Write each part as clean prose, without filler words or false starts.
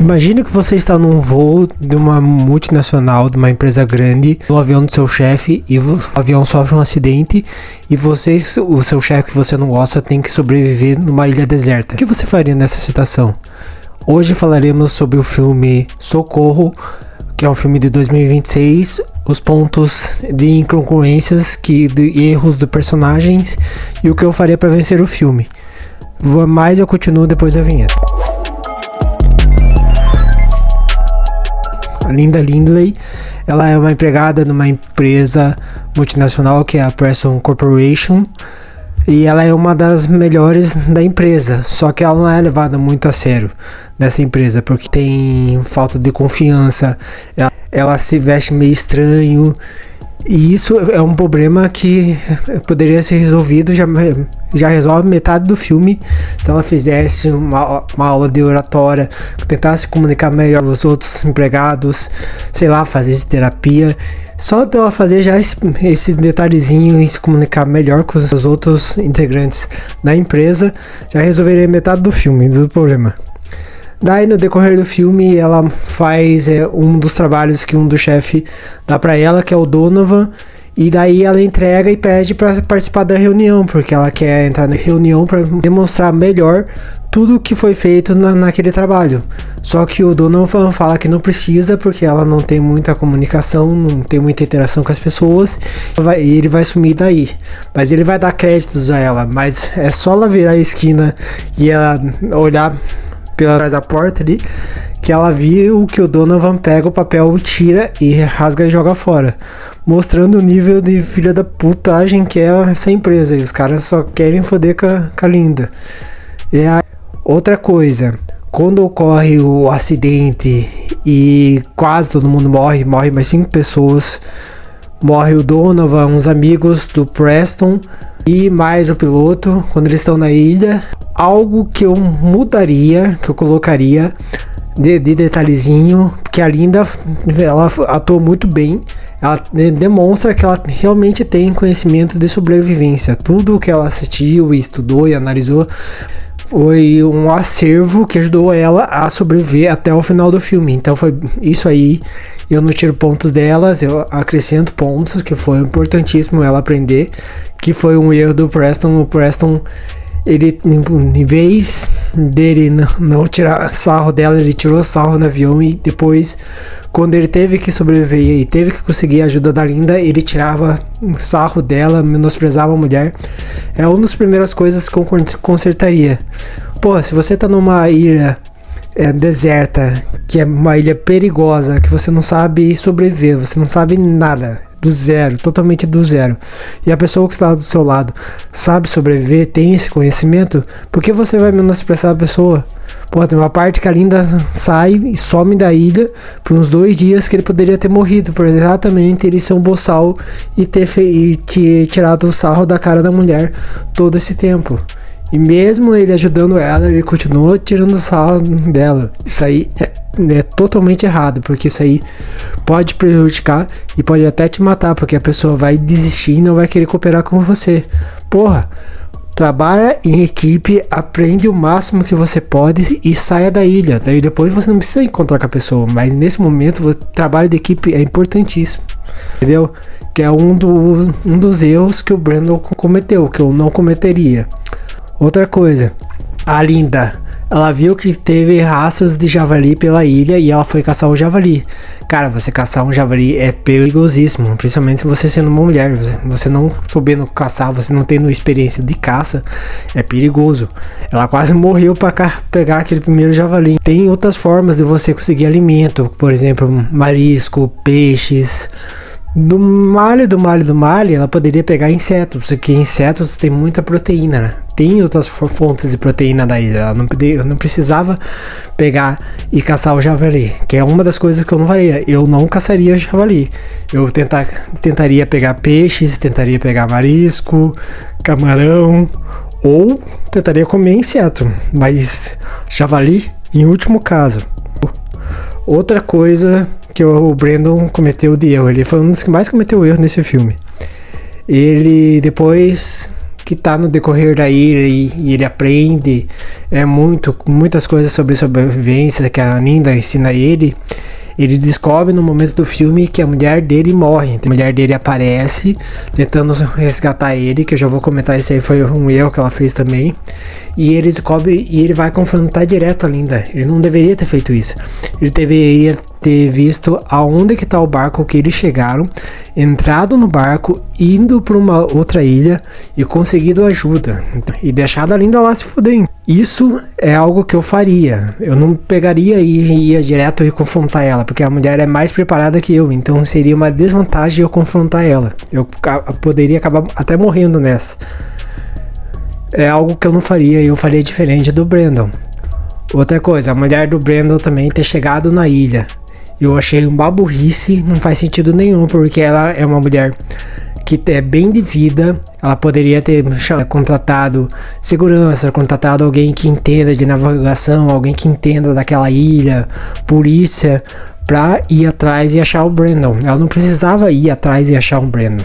Imagine que você está num voo de uma multinacional, de uma empresa grande, no avião do seu chefe, e o avião sofre um acidente e você, o seu chefe que você não gosta, tem que sobreviver numa ilha deserta. O que você faria nessa situação? Hoje falaremos sobre o filme Socorro, que é um filme de 2026, os pontos de incongruências, de erros dos personagens e o que eu faria para vencer o filme. Mas eu continuo depois da vinheta. A Linda Lindley, ela é uma empregada numa empresa multinacional que é a Preston Corporation, e ela é uma das melhores da empresa, só que ela não é levada muito a sério nessa empresa, porque tem falta de confiança, ela se veste meio estranho, e isso é um problema que poderia ser resolvido, já resolve metade do filme se ela fizesse uma aula de oratória, tentasse comunicar melhor com os outros empregados, sei lá, fazesse terapia. Só dela fazer já esse detalhezinho e se comunicar melhor com os outros integrantes da empresa, já resolveria metade do filme, do problema. Daí no decorrer do filme ela faz um dos trabalhos que um do chefe dá pra ela, que é o Donovan, e daí ela entrega e pede pra participar da reunião, porque ela quer entrar na reunião pra demonstrar melhor tudo o que foi feito naquele trabalho. Só que o Donovan fala que não precisa, porque ela não tem muita comunicação, não tem muita interação com as pessoas, e ele vai sumir daí. Mas ele vai dar créditos a ela, mas é só ela virar a esquina e ela olhar pela trás da porta ali, que ela viu que o Donovan pega o papel, tira e rasga e joga fora, mostrando o nível de filha da putagem que é essa empresa, e os caras só querem foder com a Linda. E outra coisa, quando ocorre o acidente e quase todo mundo morre mais 5 pessoas, morre o Donovan, uns amigos do Preston e mais o piloto, quando eles estão na ilha. Algo que eu mudaria, que eu colocaria de detalhezinho, porque a Linda, ela atuou muito bem, ela demonstra que ela realmente tem conhecimento de sobrevivência. Tudo que ela assistiu, estudou e analisou foi um acervo que ajudou ela a sobreviver até o final do filme. Então foi isso aí, eu não tiro pontos delas, eu acrescento pontos, que foi importantíssimo ela aprender, que foi um erro do Preston. O Preston, ele, em vez dele não tirar sarro dela, ele tirou sarro no avião, e depois, quando ele teve que sobreviver e teve que conseguir a ajuda da Linda, ele tirava sarro dela, menosprezava a mulher. É uma das primeiras coisas que eu consertaria. Pô, se você tá numa ilha deserta, que é uma ilha perigosa, que você não sabe sobreviver, você não sabe nada, do zero, totalmente do zero, e a pessoa que está do seu lado sabe sobreviver, tem esse conhecimento, por que você vai menosprezar a pessoa? Pô, tem uma parte que a Linda sai e some da ilha por uns 2 dias, que ele poderia ter morrido por exatamente ele ser um boçal e ter tirado o sarro da cara da mulher todo esse tempo. E mesmo ele ajudando ela, ele continuou tirando o sarro dela. Isso aí é totalmente errado, porque isso aí pode prejudicar e pode até te matar, porque a pessoa vai desistir e não vai querer cooperar com você. Porra, trabalha em equipe, aprende o máximo que você pode e saia da ilha. Daí depois você não precisa encontrar com a pessoa, mas nesse momento o trabalho de equipe é importantíssimo, entendeu? Que é um dos erros que o Brandon cometeu, que eu não cometeria. Outra coisa, a Linda, ela viu que teve rastros de javali pela ilha e ela foi caçar o javali. Cara, você caçar um javali é perigosíssimo, principalmente se você sendo uma mulher. Você não sabendo caçar, você não tendo experiência de caça, é perigoso. Ela quase morreu para pegar aquele primeiro javali. Tem outras formas de você conseguir alimento, por exemplo, marisco, peixes. Do malho, ela poderia pegar insetos, porque insetos tem muita proteína, né? Tem outras fontes de proteína da ilha. Ela não precisava pegar e caçar o javali, que é uma das coisas que eu não faria. Eu não caçaria o javali. Eu tentaria pegar peixes, tentaria pegar marisco, camarão, ou tentaria comer inseto, mas javali em último caso. Outra coisa que o Brandon cometeu de erro, ele foi um dos que mais cometeu erro nesse filme. Ele depois que tá no decorrer da ilha e ele aprende muitas coisas sobre sobrevivência que a Linda ensina ele. Ele descobre no momento do filme que a mulher dele morre. A mulher dele aparece tentando resgatar ele, que eu já vou comentar, isso aí foi um erro que ela fez também. E ele descobre e ele vai confrontar direto a Linda. Ele não deveria ter feito isso. Ele deveria ter visto aonde que tá o barco que eles chegaram, entrado no barco, indo para uma outra ilha e conseguido ajuda. E deixado a Linda lá se fuder. Isso é algo que eu faria. Eu não pegaria e ia direto e confrontar ela, porque a mulher é mais preparada que eu, então seria uma desvantagem eu confrontar ela. Eu poderia acabar até morrendo nessa. É algo que eu não faria e eu faria diferente do Brandon. Outra coisa, a mulher do Brandon também ter chegado na ilha. Eu achei uma burrice, não faz sentido nenhum, porque ela é uma mulher que é bem de vida. Ela poderia ter contratado segurança, contratado alguém que entenda de navegação, alguém que entenda daquela ilha, polícia, pra ir atrás e achar o Brandon. Ela não precisava ir atrás e achar o Brandon,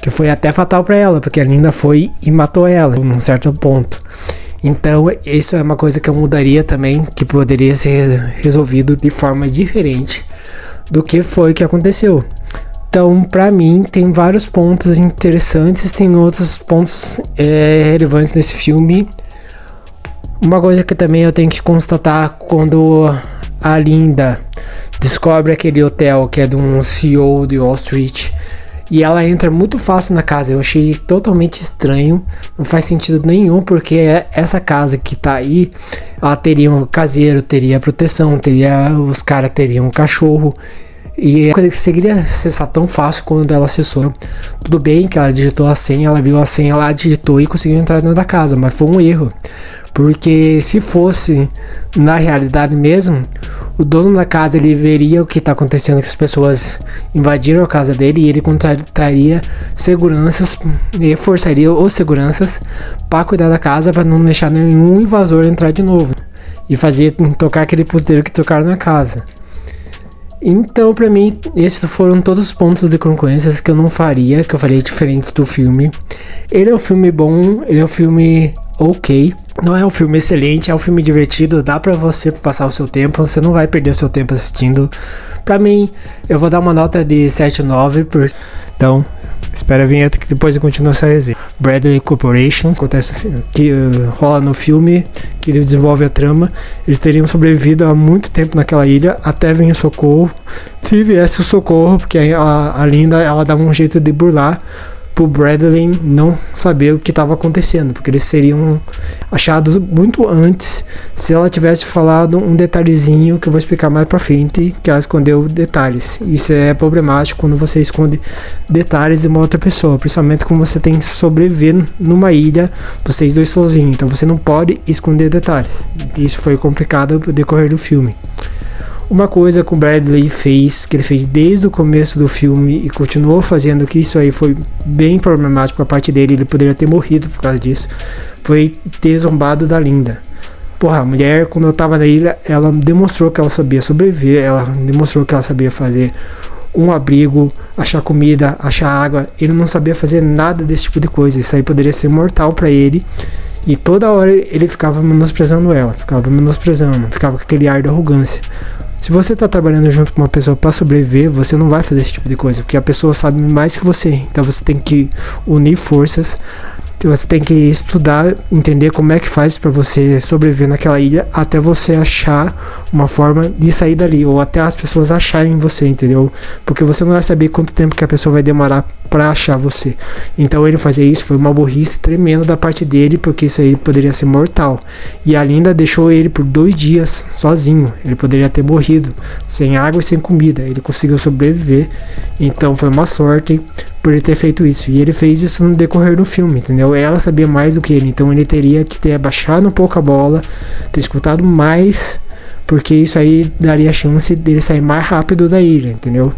que foi até fatal pra ela, porque a Linda foi e matou ela num certo ponto. Então isso é uma coisa que eu mudaria também, que poderia ser resolvido de forma diferente do que foi que aconteceu. Então, pra mim, tem vários pontos interessantes, tem outros pontos relevantes nesse filme. Uma coisa que também eu tenho que constatar, quando a Linda descobre aquele hotel que é de um CEO de Wall Street, e ela entra muito fácil na casa, eu achei totalmente estranho, não faz sentido nenhum, porque essa casa que tá aí, ela teria um caseiro, teria proteção, os caras teriam um cachorro, e conseguiria acessar tão fácil quando ela acessou. Tudo bem que ela digitou a senha, ela viu a senha, ela digitou e conseguiu entrar dentro da casa, mas foi um erro, porque se fosse na realidade mesmo, o dono da casa, ele veria o que está acontecendo, que as pessoas invadiram a casa dele, e ele contrataria seguranças, reforçaria os seguranças para cuidar da casa, para não deixar nenhum invasor entrar de novo e fazer tocar aquele puteiro que tocaram na casa. Então, pra mim, esses foram todos os pontos de concordâncias que eu não faria, que eu faria diferente do filme. Ele é um filme bom, ele é um filme ok. Não é um filme excelente, é um filme divertido, dá pra você passar o seu tempo, você não vai perder o seu tempo assistindo. Pra mim, eu vou dar uma nota de 7,9, então, espera a vinheta que depois eu continuo essa resenha. Bradley Corporation, acontece assim, que rola no filme, que desenvolve a trama. Eles teriam sobrevivido há muito tempo naquela ilha, até vir o socorro. Se viesse o socorro, porque a Linda, ela dava um jeito de burlar pro Bradley não saber o que estava acontecendo, porque eles seriam achados muito antes se ela tivesse falado um detalhezinho que eu vou explicar mais pra frente, que ela escondeu detalhes. Isso é problemático quando você esconde detalhes de uma outra pessoa, principalmente quando você tem que sobreviver numa ilha, vocês dois sozinhos, então você não pode esconder detalhes. Isso foi complicado no decorrer do filme. Uma coisa que o Bradley fez, que ele fez desde o começo do filme e continuou fazendo, que isso aí foi bem problemático a parte dele, ele poderia ter morrido por causa disso, foi ter zombado da Linda. Porra, a mulher, quando eu tava na ilha, ela demonstrou que ela sabia sobreviver, ela demonstrou que ela sabia fazer um abrigo, achar comida, achar água. Ele não sabia fazer nada desse tipo de coisa, isso aí poderia ser mortal pra ele. E toda hora ele ficava menosprezando ela, ficava com aquele ar de arrogância. Se você tá trabalhando junto com uma pessoa para sobreviver, você não vai fazer esse tipo de coisa, porque a pessoa sabe mais que você. Então você tem que unir forças, você tem que estudar, entender como é que faz para você sobreviver naquela ilha, até você achar uma forma de sair dali, ou até as pessoas acharem você, entendeu? Porque você não vai saber quanto tempo que a pessoa vai demorar para achar você. Então ele fazer isso foi uma burrice tremenda da parte dele, porque isso aí poderia ser mortal. E a Linda deixou ele por 2 dias sozinho. Ele poderia ter morrido sem água e sem comida. Ele conseguiu sobreviver. Então foi uma sorte por ele ter feito isso. E ele fez isso no decorrer do filme, entendeu? Ela sabia mais do que ele, então ele teria que ter abaixado um pouco a bola, ter escutado mais, porque isso aí daria a chance dele sair mais rápido da ilha, entendeu?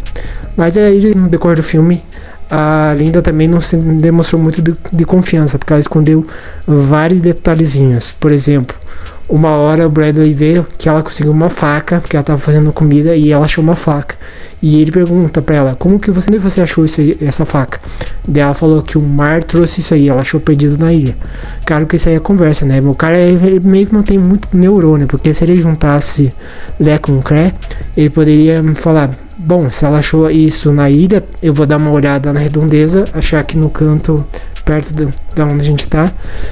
Mas aí no decorrer do filme, a Linda também não se demonstrou muito de confiança, porque ela escondeu vários detalhezinhos. Por exemplo, Uma hora o Bradley vê que ela conseguiu uma faca, porque ela tava fazendo comida e ela achou uma faca. E ele pergunta pra ela, onde você achou isso aí, essa faca? Daí ela falou que o mar trouxe isso aí, ela achou perdido na ilha. Claro que isso aí é conversa, né? O cara ele meio que não tem muito neurônio, porque se ele juntasse Lé com Cré, ele poderia falar, bom, se ela achou isso na ilha, eu vou dar uma olhada na redondeza, achar que no canto perto da onde a gente tá,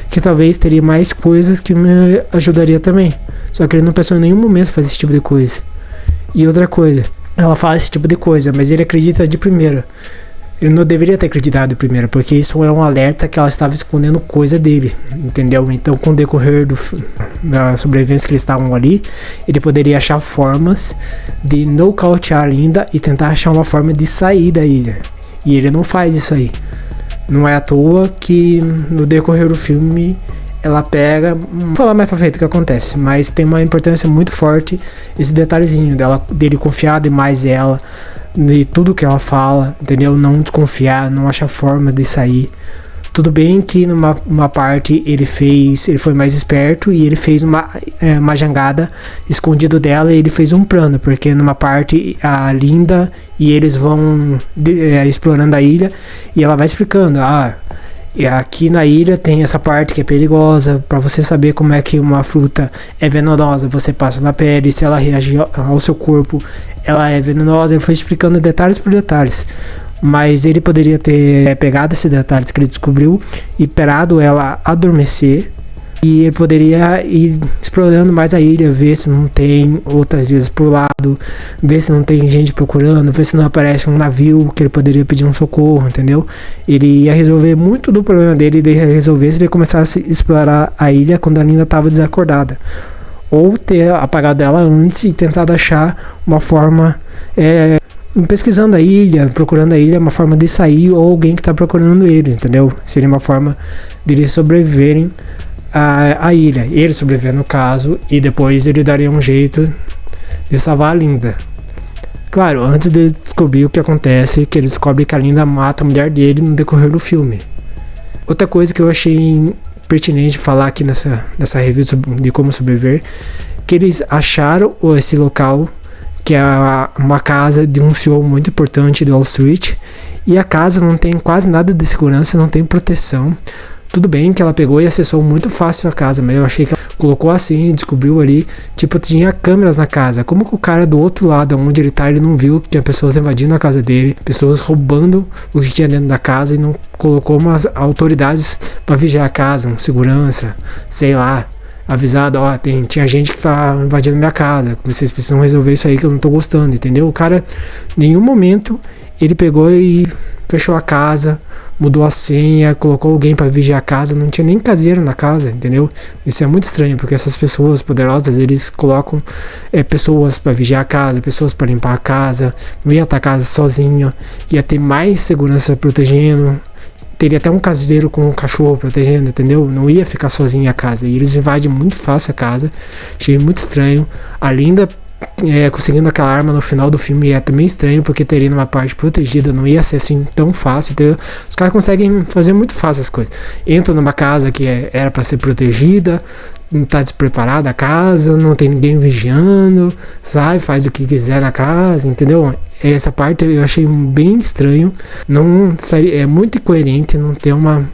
que talvez teria mais coisas que me ajudaria também. Só que ele não pensou em nenhum momento fazer esse tipo de coisa. E outra coisa, ela fala esse tipo de coisa, mas ele acredita de primeira. Ele não deveria ter acreditado de primeira, porque isso é um alerta que ela estava escondendo coisa dele, entendeu? Então, com o decorrer da sobrevivência que eles estavam ali, ele poderia achar formas de nocautear a Linda e tentar achar uma forma de sair da ilha. E ele não faz isso aí. Não é à toa que no decorrer do filme ela pega. Vou falar mais pra frente o que acontece, mas tem uma importância muito forte esse detalhezinho dele confiar demais nela, de tudo que ela fala, entendeu? Não desconfiar, não achar forma de sair. Tudo bem que numa parte ele foi mais esperto e ele fez uma jangada escondido dela e ele fez um plano, porque numa parte a Linda e eles vão explorando a ilha e ela vai explicando, aqui na ilha tem essa parte que é perigosa, para você saber como é que uma fruta é venenosa, você passa na pele, se ela reagir ao seu corpo, ela é venenosa. Ele foi explicando detalhes por detalhes. Mas ele poderia ter pegado esses detalhes que ele descobriu e esperado ela adormecer. E ele poderia ir explorando mais a ilha, ver se não tem outras ilhas por lado, ver se não tem gente procurando, ver se não aparece um navio que ele poderia pedir um socorro, entendeu? Ele ia resolver muito do problema dele, ele ia resolver se ele começasse a explorar a ilha quando a Linda estava desacordada. Ou ter apagado ela antes e tentado achar uma forma... pesquisando a ilha, procurando a ilha, uma forma de sair, ou alguém que está procurando eles, entendeu? Seria uma forma de eles sobreviverem à ilha. Ele sobreviver no caso, e depois ele daria um jeito de salvar a Linda. Claro, antes de descobrir o que acontece, que ele descobre que a Linda mata a mulher dele no decorrer do filme. Outra coisa que eu achei pertinente falar aqui nessa review de como sobreviver, que eles acharam esse local, que é uma casa de um CEO muito importante de Wall Street, e a casa não tem quase nada de segurança, não tem proteção. Tudo bem que ela pegou e acessou muito fácil a casa, mas eu achei que ela colocou assim, descobriu ali, tipo, tinha câmeras na casa. Como que o cara do outro lado, onde ele tá, ele não viu que tinha pessoas invadindo a casa dele, pessoas roubando o que tinha dentro da casa, e não colocou umas autoridades para vigiar a casa, um segurança, sei lá, avisado, tinha gente que tá invadindo minha casa, vocês precisam resolver isso aí que eu não tô gostando, entendeu? O cara, em nenhum momento, ele pegou e fechou a casa, mudou a senha, colocou alguém para vigiar a casa, não tinha nem caseiro na casa, entendeu? Isso é muito estranho, porque essas pessoas poderosas, eles colocam pessoas para vigiar a casa, pessoas para limpar a casa, não ia estar a casa sozinho, ia ter mais segurança protegendo, teria até um caseiro com um cachorro protegendo, entendeu? Não ia ficar sozinho a casa, e eles invadem muito fácil a casa, achei muito estranho. A Linda conseguindo aquela arma no final do filme é também estranho, porque teria uma parte protegida, não ia ser assim tão fácil, entendeu? Os caras conseguem fazer muito fácil as coisas. Entra numa casa que era para ser protegida, não tá despreparada a casa, não tem ninguém vigiando, sai, faz o que quiser na casa, entendeu? Essa parte eu achei bem estranho, é muito incoerente não ter uma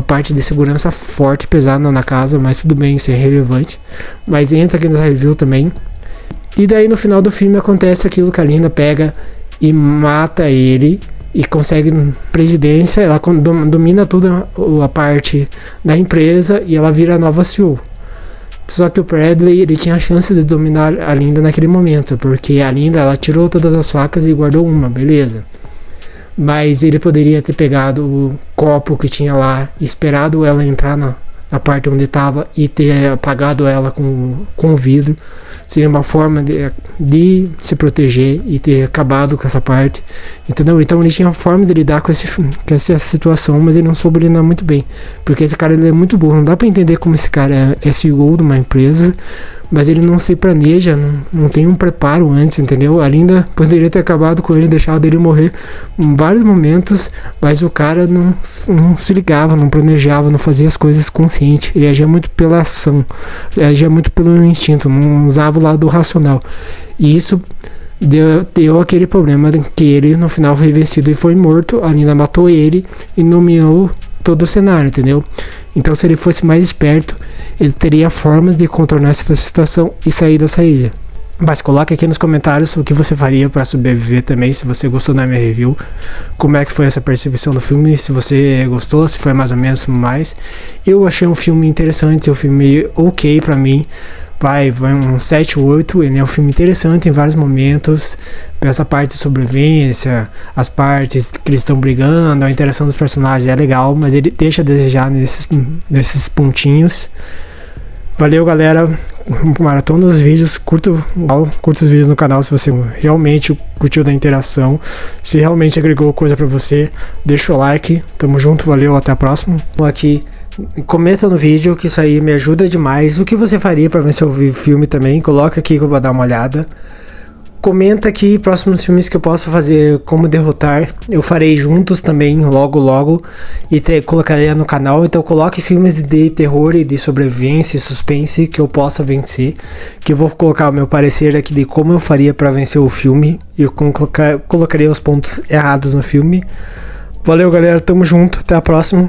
parte de segurança forte, pesada na casa, mas tudo bem, isso é relevante. Mas entra aqui nessa review também. E daí no final do filme acontece aquilo que a Linda pega e mata ele e consegue presidência, ela domina toda a parte da empresa e ela vira a nova CEO. Só que o Bradley, ele tinha a chance de dominar a Linda naquele momento, porque a Linda, ela tirou todas as facas e guardou uma, beleza. Mas ele poderia ter pegado o copo que tinha lá, esperado ela entrar na parte onde estava e ter apagado ela com o vidro. Seria uma forma de se proteger e ter acabado com essa parte, entendeu? Então ele tinha uma forma de lidar com essa situação, mas ele não soube lidar muito bem, porque esse cara, ele é muito burro. Não dá pra entender como esse cara é CEO de uma empresa, mas ele não se planeja, não tem um preparo antes, entendeu? A Linda poderia ter acabado com ele, deixado ele morrer em vários momentos, mas o cara não se ligava, não planejava, não fazia as coisas conscientes. consciente, ele agia muito pela ação, ele agia muito pelo instinto, não usava o lado racional. E isso deu aquele problema que ele no final foi vencido e foi morto. A Nina matou ele e nomeou todo o cenário, entendeu? Então, se ele fosse mais esperto, ele teria formas de contornar essa situação e sair dessa ilha. Mas coloque aqui nos comentários o que você faria para sobreviver também, se você gostou da minha review, como é que foi essa percepção do filme, se você gostou, se foi mais ou menos tudo mais. Eu achei um filme interessante, um filme ok pra mim, vai um 7, 8, ele é um filme interessante em vários momentos, essa parte de sobrevivência, as partes que eles estão brigando, a interação dos personagens é legal, mas ele deixa a desejar nesses pontinhos. Valeu, galera, maratona os vídeos, curta os vídeos no canal se você realmente curtiu da interação, se realmente agregou coisa pra você, deixa o like, tamo junto, valeu, até a próxima. Aqui, comenta no vídeo que isso aí me ajuda demais, o que você faria pra vencer o filme também, coloca aqui que eu vou dar uma olhada. Comenta aqui próximos filmes que eu possa fazer, como derrotar, eu farei juntos também, logo, e colocarei no canal. Então coloque filmes de terror e de sobrevivência e suspense que eu possa vencer, que eu vou colocar o meu parecer aqui de como eu faria para vencer o filme, e eu colocarei os pontos errados no filme. Valeu, galera, tamo junto, até a próxima.